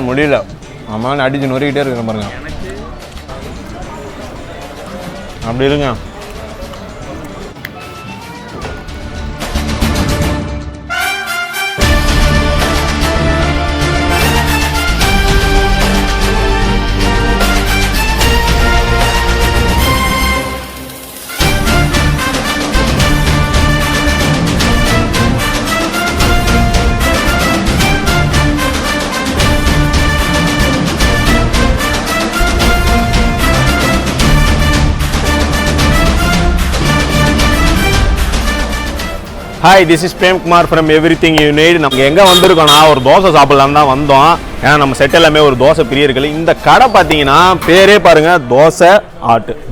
முடியல அம்மா அடிச்சு நொறுக்கிட்டே இருக்கிற பாருங்க அப்படி இருங்க Hi, this is Prem Kumar from Everything You Need. நம்ம எங்க வந்திருக்கோம்னா ஒரு தோசை சாப்பிடலாம் தான் வந்தோம். ஏன்னா நம்ம செட் எல்லாமே ஒரு தோசை பிரியர்கள். இந்த கடை பாத்தீங்கன்னா பேரே பாருங்க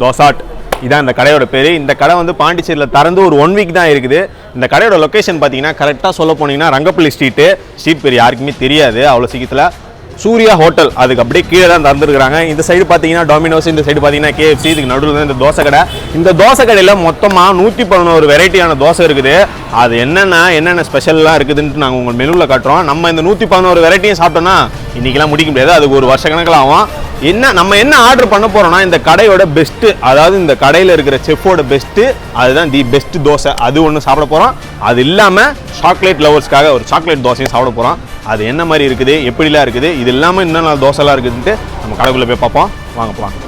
Dosart. இதான் இந்த கடையோட பேரு. இந்த கடை வந்து பாண்டிச்சேரியில திறந்து ஒரு 1 வீக் தான் இருக்குது. இந்த கடையோட லொகேஷன் பாத்தீங்கன்னா கரெக்டா சொல்ல போனீங்கன்னா ரங்கப்பள்ளி ஸ்ட்ரீட் பேர் யாருக்குமே தெரியாது அவ்வளவு சீக்கிரத்துல சூர்யா ஹோட்டல் அதுக்கு அப்படியே கீழே தான் தந்துருக்காங்க. இந்த சைடு பார்த்தீங்கன்னா டாமினோஸ், இந்த சைடு பார்த்தீங்கன்னா KFC, இதுக்கு நடுவில் தான் இந்த தோசை கடை. இந்த தோசை கடையில் மொத்தமாக 111 வெரைட்டியான தோசை இருக்குது. அது என்னென்ன ஸ்பெஷல்லாம் இருக்குதுன்ட்டு நாங்கள் உங்கள் மெனுவில் காட்டுறோம். நம்ம இந்த 111 வெரைட்டியும் சாப்பிட்டோன்னா இன்றைக்கெல்லாம் முடிக்க முடியாது, அதுக்கு ஒரு வருஷ கணக்கில் ஆகும். நம்ம என்ன ஆர்டர் பண்ண போகிறோம்னா இந்த கடையோட பெஸ்ட்டு, அதாவது இந்த கடையில் இருக்கிற செஃப்போட பெஸ்ட்டு, அதுதான் தி பெஸ்ட் தோசை. அது ஒன்று சாப்பிட போகிறோம். அது இல்லாமல் சாக்லேட் லவர்ஸ்க்காக ஒரு சாக்லேட் தோசையும் சாப்பிட போகிறோம். அது என்ன மாதிரி இருக்குது, எப்படிலாம் இருக்குது, இது இல்லாமல் இன்னும் தோசைலாம் இருக்குதுன்ட்டு நம்ம கடைக்குள்ளே போய் பார்ப்போம். வாங்க போகலாம்.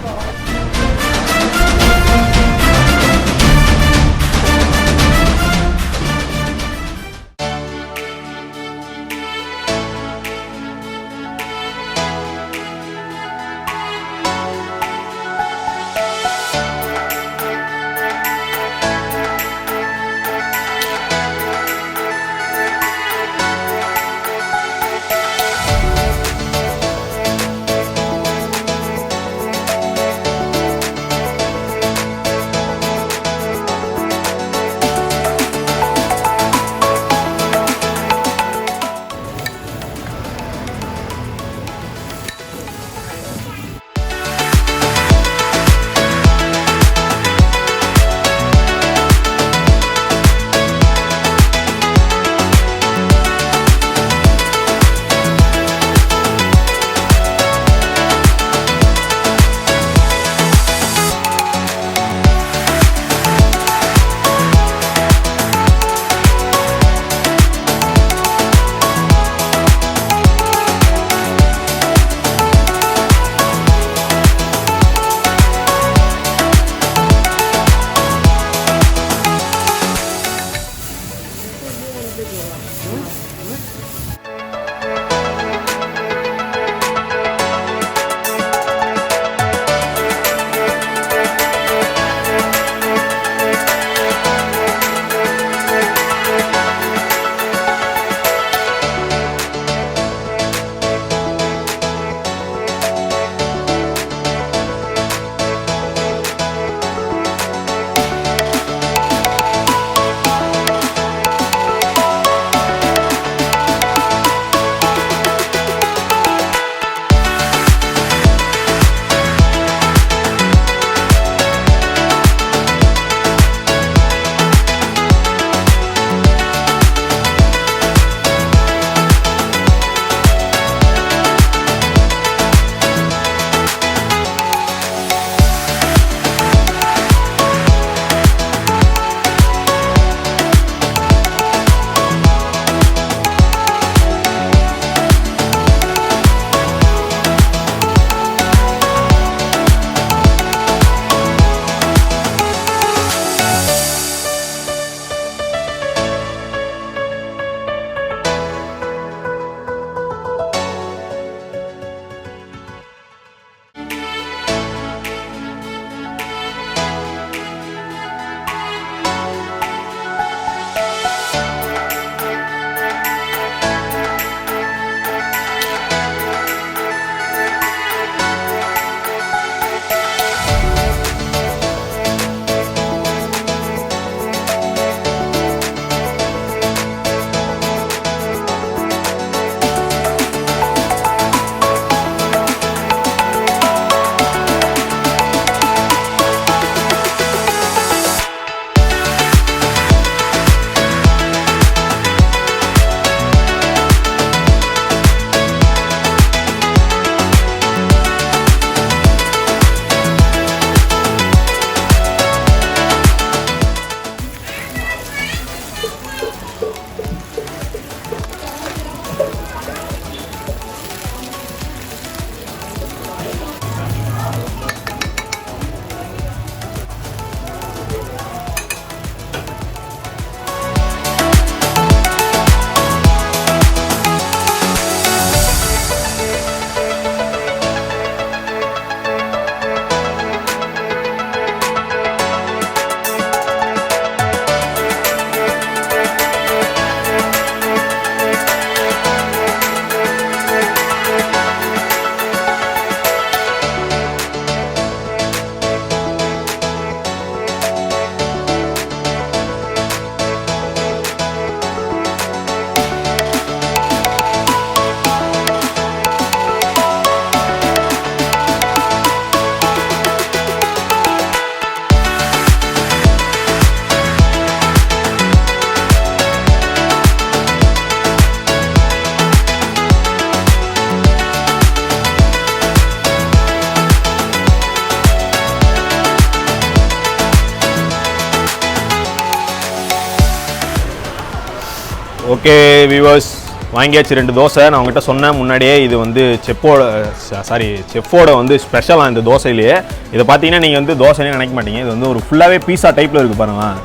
ஓகே வியூவர்ஸ், வாங்கியாச்சு 2 தோசை. நான் உங்ககிட்ட சொன்னேன் முன்னாடியே, இது வந்து செஃப்போட வந்து ஸ்பெஷலாக இந்த தோசையிலேயே. இதை பார்த்தீங்கன்னா நீங்கள் வந்து தோசைன்னு நினைக்க மாட்டீங்க. இது வந்து ஒரு ஃபுல்லாகவே பீஸா டைப்பில் இருக்குது பாருங்களேன்.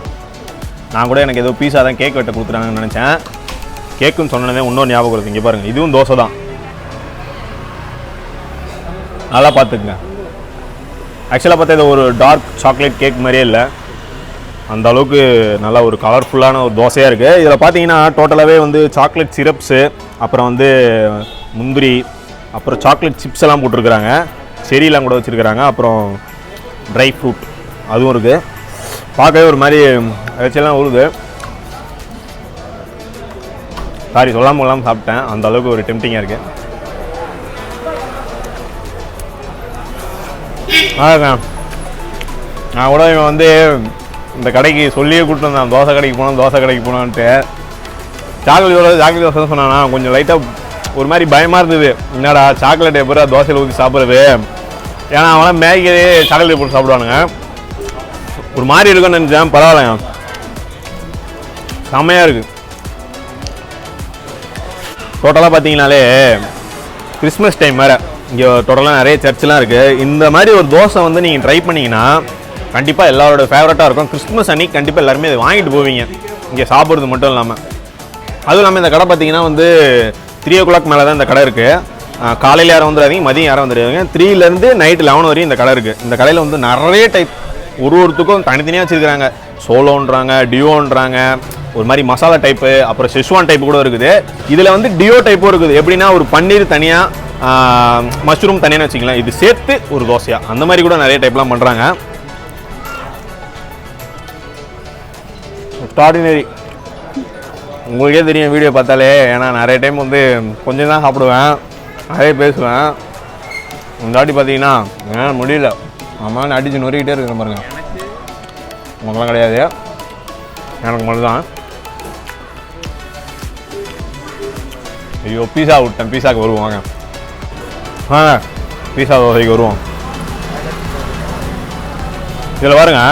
நான் கூட எனக்கு ஏதோ பீஸா தான் கேக் வெட்ட கொடுத்துறாங்கன்னு நினச்சேன். கேக்குன்னு சொன்னதே இன்னொரு ஞாபகம் இருக்குது. இங்கே பாருங்கள், இதுவும் தோசை தான். நல்லா பார்த்துக்குங்க. ஆக்சுவலாக பார்த்தா இது ஒரு டார்க் சாக்லேட் கேக் மாதிரியே இல்லை, அந்த அளவுக்கு நல்லா ஒரு கலர்ஃபுல்லான ஒரு தோசையாக இருக்குது. இதில் பார்த்தீங்கன்னா டோட்டலாகவே வந்து சாக்லேட் சிரப்ஸு, அப்புறம் வந்து முந்திரி, அப்புறம் சாக்லேட் சிப்ஸ் எல்லாம் போட்டிருக்கிறாங்க, செரியெலாம் கூட வச்சுருக்கிறாங்க, அப்புறம் ட்ரை ஃப்ரூட் அதுவும் இருக்குது. பார்க்கவே ஒரு மாதிரி வச்செல்லாம் உழுது. சாரி சொல்லாமல் சாப்பிட்டேன், அந்த அளவுக்கு ஒரு டெம்டிங்காக இருக்குது. நான் கூட இவன் வந்து இந்த கடைக்கு சொல்லியே கூப்பிட்டு வந்தான், தோசை கடைக்கு போனான்ட்டு. சாக்லேட் தோசை சொன்னானா கொஞ்சம் லைட்டாக ஒரு மாதிரி பயமாக இருந்தது. என்னடா சாக்லேட் எப்போ தோசையில் ஊற்றி சாப்பிட்றது, ஏன்னா அவனால் மேகிலே சாக்லேட் போட்டு சாப்பிடுவானுங்க, ஒரு மாதிரி இருக்குன்னு நினச்சேன். பரவாயில்லைங்க, செம்மையாக இருக்குது. டோட்டலாக பார்த்தீங்கனாலே கிறிஸ்மஸ் டைம் வேறு, இங்கே டோட்டலாக நிறைய சர்ச்செலாம் இருக்குது. இந்த மாதிரி ஒரு தோசை வந்து நீங்கள் ட்ரை பண்ணிங்கன்னா கண்டிப்பாக எல்லாரோட ஃபேவரட்டாக இருக்கும். கிறிஸ்மஸ் அன்னைக்கு கண்டிப்பாக எல்லாருமே இதை வாங்கிட்டு போவீங்க, இங்கே சாப்பிட்றது மட்டும் இல்லாமல். அதுவும் இல்லாமல் இந்த கடை பார்த்தீங்கன்னா வந்து 3 o'clock மேலே தான் இந்த கடை இருக்குது. காலையில் யாரும் வந்துடாதீங்க, மதியம் யாரும் வந்துடுவாங்க. 3லேருந்து நைட்டு 11 வரையும் இந்த கடை இருக்குது. இந்த கடையில் வந்து நிறைய டைப், ஒருத்தருக்கும் தனித்தனியாக வச்சுருக்கிறாங்க. சோலோன்றாங்க, டியோன்றாங்க, ஒரு மாதிரி மசாலா டைப்பு, அப்புறம் ஷெஷ்வான் டைப்பு கூட இருக்குது. இதில் வந்து டியோ டைப்பும் இருக்குது. எப்படின்னா ஒரு பன்னீர் தனியாக, மஷ்ரூம் தனியாக வச்சுக்கலாம், இது சேர்த்து ஒரு தோசையாக, அந்த மாதிரி கூட நிறைய டைப்லாம் பண்ணுறாங்க. எக்ஸ்ட்ராடினரி. உங்களுக்கே தெரியும் வீடியோ பார்த்தாலே, ஏன்னா நிறைய டைம் வந்து கொஞ்சம் தான் சாப்பிடுவேன், நிறைய பேசுவேன். இந்த வாட்டி பார்த்தீங்கன்னா ஏன்னா முடியல, அம்மா அடிச்சு நொறுக்கிட்டே இருக்கிற பாருங்க. உங்களுக்குலாம் கிடையாது, எனக்கு மட்டும்தான். ஐயோ பீஸா விட்டேன், பீஸாவுக்கு வருவோம் வாங்க. பீஸா தோசைக்கு வருவோம். இதில் பாருங்க,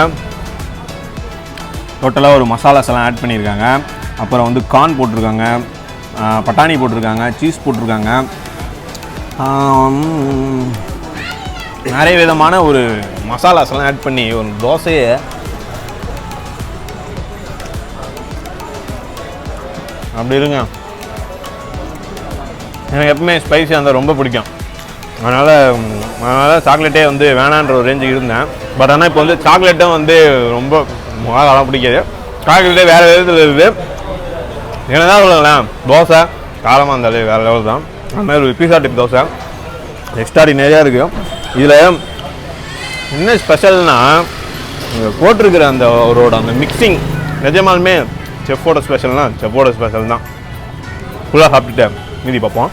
டோட்டலாக ஒரு மசாலாஸ் எல்லாம் ஆட் பண்ணியிருக்காங்க. அப்புறம் வந்து கார்ன் போட்டிருக்காங்க, பட்டாணி போட்டிருக்காங்க, சீஸ் போட்டிருக்காங்க, நிறைய விதமான ஒரு மசாலாஸ் எல்லாம் ஆட் பண்ணி ஒரு தோசையை அப்படி இருங்க. எனக்கு எப்பவுமே ஸ்பைஸியாக இருந்தால் ரொம்ப பிடிக்கும், அதனால் சாக்லேட்டே வந்து வேணான்ற ஒரு ரேஞ்சுக்கு இருந்தேன். பட் ஆனால் இப்போ வந்து சாக்லேட்டும் வந்து ரொம்ப முகாலாம் பிடிக்காது, சாக்லேட்டே வேறு விதத்தில் இருக்குது. என்ன தான் சொல்லுங்களேன், தோசை காலமாக இருந்தாலே வேறு லெவல் தான். அந்த மாதிரி ஒரு பீஸா டைப் தோசை எக்ஸ்ட்ராடினரியாக இருக்குது. இதில் என்ன ஸ்பெஷல்னால் போட்டிருக்கிற அந்த அவரோட அந்த மிக்சிங் நிஜமாலுமே செஃப்போட ஸ்பெஷல்னால் செஃப்போட ஸ்பெஷல் தான். ஃபுல்லாக சாப்பிட்டுட்டேன், மீதி பார்ப்போம்.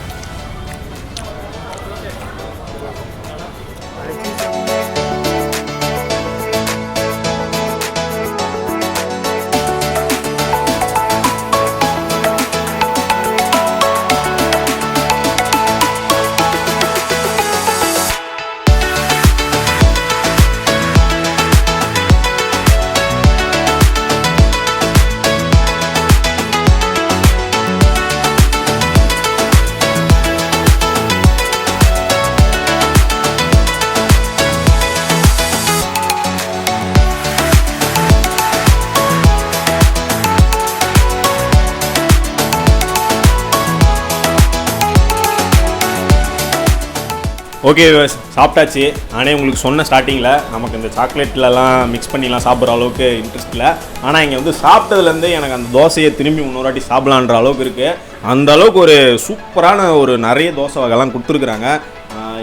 ஓகே சாப்பிட்டாச்சு. நானே உங்களுக்கு சொன்ன ஸ்டார்டிங்கில் நமக்கு இந்த சாக்லேட்லலாம் மிக்ஸ் பண்ணிலாம் சாப்பிட்ற அளவுக்கு இன்ட்ரெஸ்ட் இல்லை. ஆனால் இங்கே வந்து சாப்பிட்டதுலேருந்து எனக்கு அந்த தோசையை திரும்பி இன்னொரு வாட்டி சாப்பிட்லான்ற அளவுக்கு இருக்குது. அந்த அளவுக்கு ஒரு சூப்பரான ஒரு நிறைய தோசை வகைலாம் கொடுத்துருக்குறாங்க.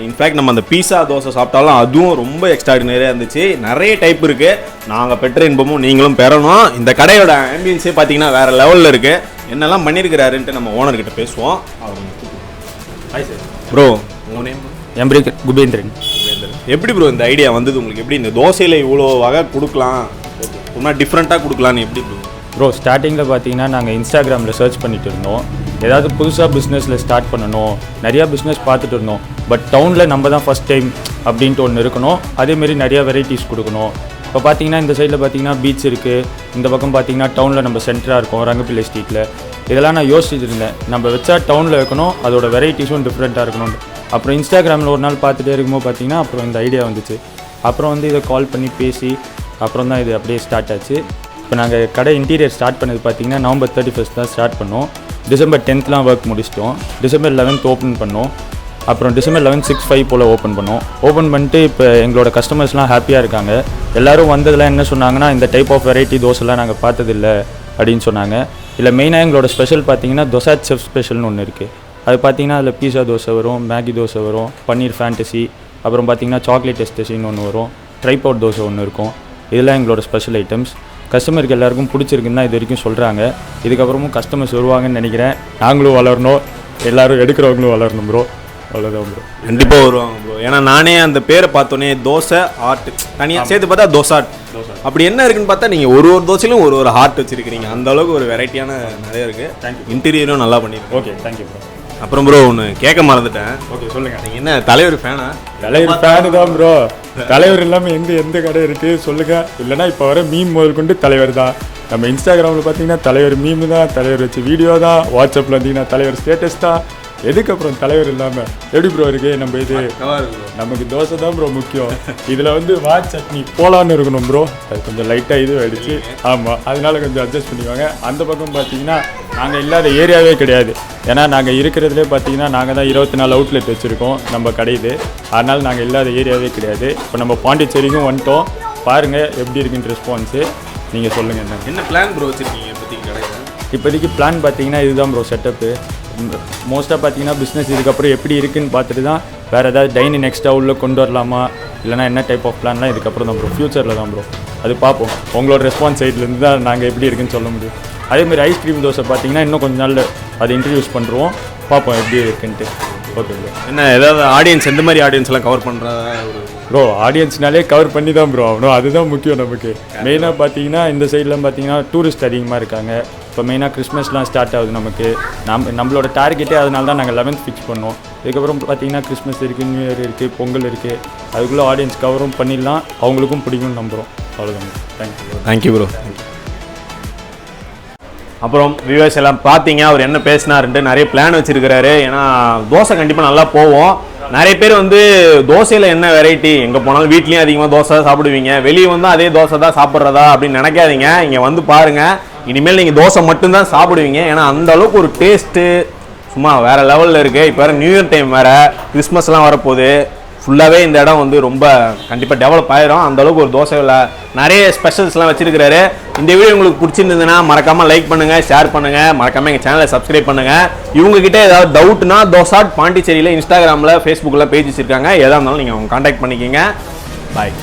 இன்ஃபேக்ட் நம்ம அந்த பீஸா தோசை சாப்பிட்டாலும் அதுவும் ரொம்ப எக்ஸ்ட்ராடினரியாக இருந்துச்சு. நிறைய டைப் இருக்குது. நாங்கள் பெற்ற இன்பமும் நீங்களும் பெறணும். இந்த கடையோட ஆம்பியன்ஸே பார்த்தீங்கன்னா வேறு லெவலில் இருக்குது. என்னெல்லாம் பண்ணியிருக்கிறாருன்ட்டு நம்ம ஓனர்கிட்ட பேசுவோம். Hi sir. ப்ரோ உங்கள் நேம்? என் பேர் குபேந்திரன். எப்படி ப்ரோ இந்த ஐடியா வந்தது உங்களுக்கு? எப்படி இந்த தோசையில் இவ்வளோ வகை கொடுக்கலாம், ரொம்ப டிஃப்ரெண்ட்டாக கொடுக்கலான்னு எப்படி ப்ரோ? ஸ்டார்டிங்கில் பார்த்தீங்கன்னா நாங்கள் இன்ஸ்டாகிராமில் சர்ச் பண்ணிட்டு இருந்தோம், ஏதாவது புதுசாக பிஸ்னஸில் ஸ்டார்ட் பண்ணணும், நிறையா பிஸ்னஸ் பார்த்துட்டு இருந்தோம். பட் டவுனில் நம்ம தான் ஃபஸ்ட் டைம் அப்படின்ட்டு ஒன்று இருக்கணும், அதேமாரி நிறையா வெரைட்டிஸ் கொடுக்கணும். இப்போ பார்த்தீங்கன்னா இந்த சைடில் பார்த்தீங்கன்னா பீச் இருக்குது, இந்த பக்கம் பார்த்தீங்கன்னா டவுனில் நம்ம சென்டராக இருக்கும் ரங்கப்பிள்ளை ஸ்ட்ரீட்டில். இதெல்லாம் நான் யோசிச்சுட்டு இருந்தேன், நம்ம வச்சா டவுனில் வைக்கணும், அதோட வெரைட்டிஸும் டிஃப்ரெண்ட்டாக இருக்கணும். அப்புறம் இன்ஸ்டாகிராமில் ஒரு நாள் பார்த்துட்டே இருக்கும்போது பார்த்தீங்கன்னா அப்புறம் இந்த ஐடியா வந்துச்சு. அப்புறம் வந்து இதை கால் பண்ணி பேசி அப்புறம் தான் இது அப்படியே ஸ்டார்ட் ஆச்சு. இப்போ நாங்கள் கடை இன்டீரியர் ஸ்டார்ட் பண்ணது பார்த்தீங்கன்னா November 31 தான் ஸ்டார்ட் பண்ணோம். December 10 ஒர்க் முடிச்சிட்டோம். December 11 ஓப்பன் பண்ணோம். அப்புறம் December 11 6/5 போல் ஓப்பன் பண்ணோம். ஓப்பன் பண்ணிட்டு இப்போ எங்களோட கஸ்டமர்ஸ்லாம் ஹாப்பியாக இருக்காங்க. எல்லோரும் வந்ததெல்லாம் என்ன சொன்னாங்கன்னா, இந்த டைப் ஆஃப் வெரைட்டி தோசைலாம் நாங்கள் பார்த்ததில்ல அப்படின்னு சொன்னாங்க. இல்லை மெயினாக எங்களோட ஸ்பெஷல் பார்த்தீங்கன்னா Dosart செஃப் ஸ்பெஷல்னு ஒன்று இருக்குது. அது பார்த்தீங்கன்னா அதில் பீஸா தோசை வரும், மேகி தோசை வரும், பன்னீர் ஃபேண்டசி, அப்புறம் பார்த்தீங்கன்னா சாக்லேட் எஸ்டசின்னு ஒன்று வரும், ட்ரைபவுட் தோசை ஒன்று இருக்கும். இதெல்லாம் எங்களோட ஸ்பெஷல் ஐட்டம்ஸ். கஸ்டமருக்கு எல்லாருக்கும் பிடிச்சிருக்குன்னு தான் இது வரைக்கும் சொல்கிறாங்க. இதுக்கப்புறமும் கஸ்டமர்ஸ் வருவாங்கன்னு நினைக்கிறேன். நாங்களும் வளரணும், எல்லோரும் எடுக்கிறவங்களும் வளரணும் ப்ரோ. அவ்வளோதான் ப்ரோ. கண்டிப்பாக வருவாங்க ப்ரோ. ஏன்னா நானே அந்த பேரை பார்த்தோன்னே தோசை ஆர்ட் தனியாக சேர்த்து பார்த்தா Dosart அப்படி என்ன இருக்குன்னு பார்த்தா நீங்கள் ஒரு தோசையிலும் ஒரு ஹார்ட் வச்சுருக்கிறீங்க. அந்த அளவுக்கு ஒரு வெரைட்டியான நிறைய இருக்குது. தேங்க்யூ. இன்டீரியரும் நல்லா பண்ணியிருக்கேன். Okay, thank you bro. அப்புறம் ப்ரோ ஒன்று கேட்க மறந்துட்டேன். ஓகே சொல்லுங்கள். நீங்கள் என்ன தலைவர் ஃபேனா? தலைவர் ஃபேனு தான் ப்ரோ. தலைவர் இல்லாமல் எந்த கடை இருக்குது சொல்லுங்கள். இல்லைனா இப்போ வர மீம் முதல் கொண்டு தலைவர் தான். நம்ம இன்ஸ்டாகிராமில் பார்த்தீங்கன்னா தலைவர் மீம் தான், தலைவர் வச்சு வீடியோ தான், வாட்ஸ்அப்பில் வந்தீங்கன்னா தலைவர் ஸ்டேட்டஸ் தான். எதுக்கப்புறம் தலைவர் இல்லாமல் எப்படி ப்ரோ இருக்குது? நம்ம இது நமக்கு தோசை தான் ப்ரோ முக்கியம். இதில் வந்து சட்னி போலான்னு இருக்கணும் ப்ரோ. அது கொஞ்சம் லைட்டாக இது ஆகிடுச்சு. ஆமாம், அதனால கொஞ்சம் அட்ஜஸ்ட் பண்ணிக்குவாங்க. அந்த பக்கம் பார்த்தீங்கன்னா நாங்கள் இல்லாத ஏரியாவே கிடையாது. ஏன்னா நாங்கள் இருக்கிறதுலே பார்த்தீங்கன்னா நாங்கள் தான் 24 அவுட்லெட் வச்சுருக்கோம் நம்ம கடையில். அதனால் நாங்கள் இல்லாத ஏரியாவே கிடையாது. இப்போ நம்ம பாண்டிச்சேரிக்கும் வந்துட்டோம். பாருங்கள் எப்படி இருக்குன்னு ரெஸ்பான்ஸு. நீங்கள் சொல்லுங்கள் என்ன பிளான் ப்ரோ வச்சுருக்கீங்க இப்போதைக்கு கடையில்? இப்போதைக்கு பிளான் பார்த்தீங்கன்னா இதுதான் ப்ரோ செட்டப்பு. மோஸ்ட்டாக பார்த்தீங்கன்னா பிஸ்னஸ் இதுக்கப்புறம் எப்படி இருக்குன்னு பார்த்துட்டு தான் வேறு ஏதாவது டைனிங் எக்ஸ்ட்ரா உள்ள கொண்டு வரலாமா, இல்லைனா என்ன டைப் ஆஃப் பிளான்லாம் இதுக்கப்புறம் தான் ப்ரோ, ஃப்யூச்சரில் தான் ப்ரோ. அது பார்ப்போம். உங்களோட ரெஸ்பான்ஸ் சைட்லேருந்து தான் நாங்கள் எப்படி இருக்குன்னு சொல்ல முடியும். அதேமாதிரி ஐஸ்கிரீம் தோசை பார்த்தீங்கன்னா இன்னும் கொஞ்சம் நாள் அதை இன்ட்ரடியூஸ் பண்ணுறோம், பார்ப்போம் எப்படி இருக்குன்ட்டு. Okay bro. என்ன ஏதாவது ஆடியன்ஸ் எந்த மாதிரி ஆடியன்ஸ்லாம் கவர் பண்ணுறதா? ப்ரோ ஆடியன்ஸ்னாலே கவர் பண்ணி தான் ப்ரோ ஆகணும், அதுதான் முக்கியம் நமக்கு. மெயினாக பார்த்தீங்கன்னா இந்த சைட்லாம் பார்த்தீங்கன்னா டூரிஸ்ட் அதிகமாக இருக்காங்க. இப்போ மெயினாக கிறிஸ்மஸ்லாம் ஸ்டார்ட் ஆகுது நமக்கு. நம்மளோட டார்கெட்டே அதனால தான் நாங்கள் 11th ஃபிக்ஸ் பண்ணோம். இதுக்கப்புறம் பார்த்தீங்கன்னா கிறிஸ்மஸ் இருக்குது, நியூ இயர் இருக்குது, பொங்கல் இருக்குது. அதுக்குள்ளே ஆடியன்ஸ் கவரும் பண்ணிடலாம், அவங்களுக்கும் பிடிக்கும்னு நம்புகிறோம். அவ்வளோதான். Thank you bro. அப்புறம் வியூவர்ஸ் எல்லாம் பார்த்தீங்க அவர் என்ன பேசினாருன்ட்டு. நிறைய பிளான் வச்சுருக்கிறாரு. ஏன்னா தோசை கண்டிப்பாக நல்லா போவோம். நிறைய பேர் வந்து தோசையில் என்ன வெரைட்டி, எங்கே போனாலும் வீட்லேயும் அதிகமாக தோசை சாப்பிடுவீங்க, வெளியே வந்து அதே தோசை தான் சாப்பிட்றதா அப்படின்னு நினைக்காதீங்க. இங்கே வந்து பாருங்கள், இனிமேல் நீங்கள் தோசை மட்டும்தான் சாப்பிடுவீங்க. ஏன்னா அந்த அளவுக்கு ஒரு டேஸ்ட்டு சும்மா வேறு லெவலில் இருக்குது. இப்போ வேறு நியூ இயர் டைம் வேறு, கிறிஸ்மஸ்லாம் வரப்போகுது. ஃபுல்லாகவே இந்த இடம் வந்து ரொம்ப கண்டிப்பாக டெவலப் ஆயிரும். அந்தளவுக்கு ஒரு தோசையில் நிறைய ஸ்பெஷல்ஸ்லாம் வச்சுருக்கிறாரு. இந்த வீடியோ உங்களுக்கு பிடிச்சிருந்ததுன்னா மறக்காமல் லைக் பண்ணுங்கள், ஷேர் பண்ணுங்கள், மறக்காமல் எங்கள் சேனலை சப்ஸ்கிரைப் பண்ணுங்கள். இவங்ககிட்ட ஏதாவது டவுட்னா Dosart பாண்டிச்சேரியில் இன்ஸ்டாகிராமில் ஃபேஸ்புக்கில் பேஜ் வச்சுருக்காங்க. எதாக இருந்தாலும் நீங்கள் அவங்க கான்டாக்ட் பண்ணிக்கிங்க. பாய்.